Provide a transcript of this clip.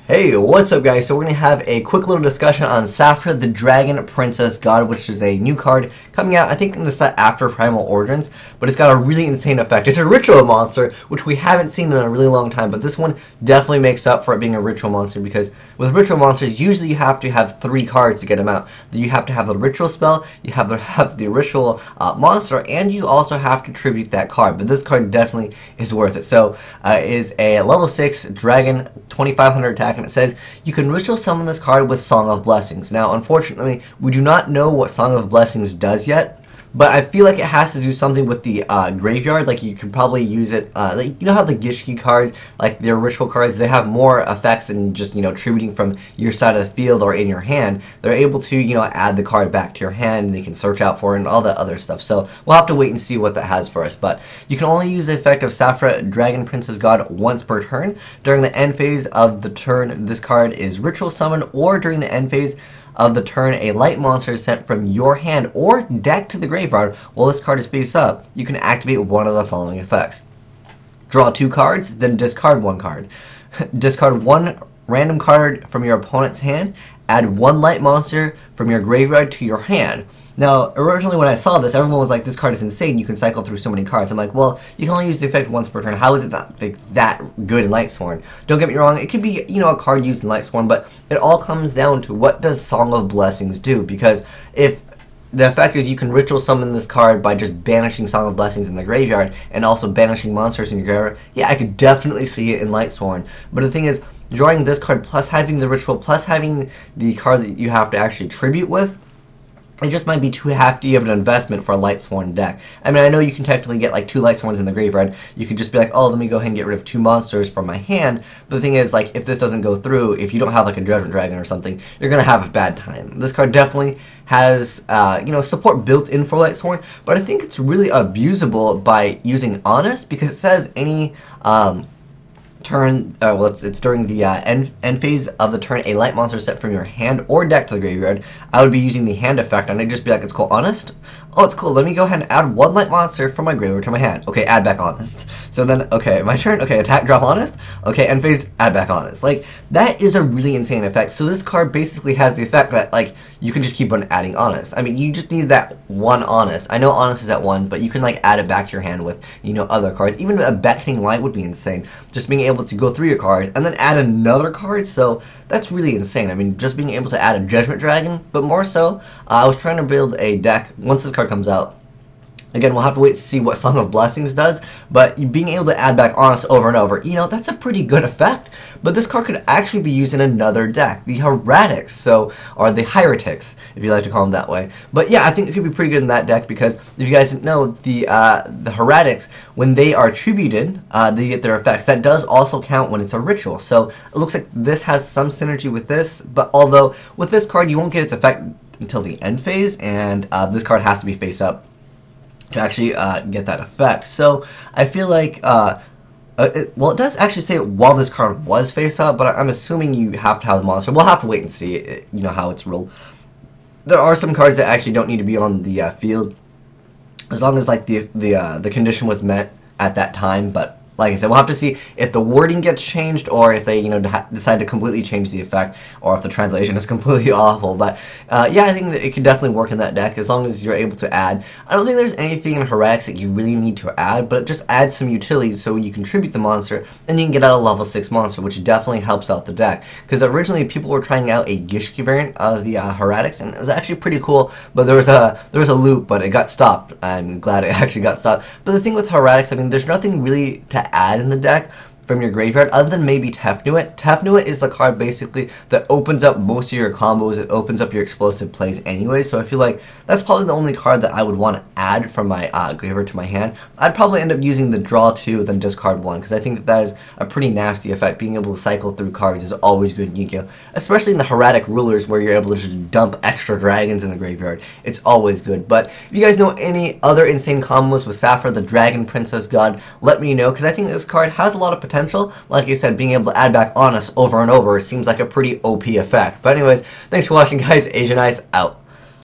Hey, what's up guys? So we're going to have a quick little discussion on Saphira the Dragon Princess God, which is a new card coming out, I think, in the set after Primal Origins, but it's got a really insane effect. It's a ritual monster, which we haven't seen in a really long time, but this one definitely makes up for it being a ritual monster, because with ritual monsters, usually you have to have 3 cards to get them out. You have to have the ritual spell, you have to have the ritual monster, and you also have to tribute that card, but this card definitely is worth it. So it is a level 6 dragon, 2500 attack, and it says you can ritual summon this card with Song of Blessings. Now, unfortunately, we do not know what Song of Blessings does yet, but I feel like it has to do something with the graveyard. Like, you can probably use it, like, you know how the Gishki cards, like their ritual cards, they have more effects than just, you know, tributing from your side of the field or in your hand. They're able to, you know, add the card back to your hand, and they can search out for it and all that other stuff. So we'll have to wait and see what that has for us. But you can only use the effect of Saphira Dragon Princess God once per turn. During the end phase of the turn, this card is ritual summoned, or during the end phase of the turn, a light monster is sent from your hand or deck to the graveyard while this card is face up. You can activate one of the following effects. Draw 2 cards, then discard 1 card. Discard 1 random card from your opponent's hand. Add 1 light monster from your graveyard to your hand. Now, originally when I saw this, everyone was like, this card is insane, you can cycle through so many cards. I'm like, well, you can only use the effect once per turn. How is it not like, that good in Lightsworn? Don't get me wrong, it could be, you know, a card used in Lightsworn, but it all comes down to what does Song of Blessings do? Because if the effect is you can ritual summon this card by just banishing Song of Blessings in the graveyard and also banishing monsters in your graveyard, yeah, I could definitely see it in Lightsworn. But the thing is, drawing this card plus having the ritual plus having the card that you have to actually tribute with, it just might be too hefty of an investment for a Lightsworn deck. I mean, I know you can technically get like 2 Lightsworns in the graveyard. You could just be like, oh, let me go ahead and get rid of 2 monsters from my hand. But the thing is, like, if this doesn't go through, if you don't have like a Judgment Dragon or something, you're going to have a bad time. This card definitely has, you know, support built in for Lightsworn, but I think it's really abusable by using Honest, because it says any, turn, well, it's during the end phase of the turn, a light monster set from your hand or deck to the graveyard. I would be using the hand effect, and I'd just be like, it's called Honest. Oh, it's cool. Let me go ahead and add 1 light monster from my graveyard to my hand. Okay, add back Honest. So then, okay, my turn. Okay, attack, drop Honest. Okay, end phase, add back Honest. Like, that is a really insane effect. So this card basically has the effect that, like, you can just keep on adding Honest. I mean, you just need that 1 Honest. I know Honest is at 1, but you can, like, add it back to your hand with, you know, other cards. Even a Beckoning Light would be insane. Just being able to go through your cards and then add another card, so that's really insane. I mean, just being able to add a Judgment Dragon, but more so, I was trying to build a deck once this card comes out. Again, we'll have to wait to see what Song of Blessings does, but being able to add back Honest over and over, you know, that's a pretty good effect. But this card could actually be used in another deck, the Heretics, so, or the Heretics, if you like to call them that way. But yeah, I think it could be pretty good in that deck, because if you guys didn't know, the Heretics, when they are tributed, they get their effects. That does also count when it's a ritual, so it looks like this has some synergy with this, but although with this card, you won't get its effect until the end phase, and this card has to be face up to actually get that effect. So I feel like, well, it does actually say while this card was face up, but I'm assuming you have to have the monster. We'll have to wait and see, you know, how it's ruled. There are some cards that actually don't need to be on the field, as long as like the condition was met at that time. But like I said, we'll have to see if the wording gets changed, or if they, you know, decide to completely change the effect, or if the translation is completely awful. But yeah, I think that it can definitely work in that deck, as long as you're able to add. I don't think there's anything in Heretics that you really need to add, but just add some utilities so you can tribute the monster, and you can get out a level 6 monster, which definitely helps out the deck. Because originally people were trying out a Gishki variant of the Heretics, and it was actually pretty cool, but there was a loop, but it got stopped. I'm glad it actually got stopped. But the thing with Heretics, I mean, there's nothing really to add in the deck from your graveyard, other than maybe Tefnuit. Tefnuit is the card basically that opens up most of your combos. It opens up your explosive plays anyway, so I feel like that's probably the only card that I would want to add from my graveyard to my hand. I'd probably end up using the draw 2, then discard 1, because I think that is a pretty nasty effect. Being able to cycle through cards is always good in Yu-Gi-Oh!, especially in the Heretic Rulers, where you're able to just dump extra dragons in the graveyard. It's always good. But if you guys know any other insane combos with Saphira the Dragon Princess God, let me know, because I think this card has a lot of potential. Like I said, being able to add back Honest over and over seems like a pretty OP effect. But anyways, thanks for watching, guys. Azneyes out.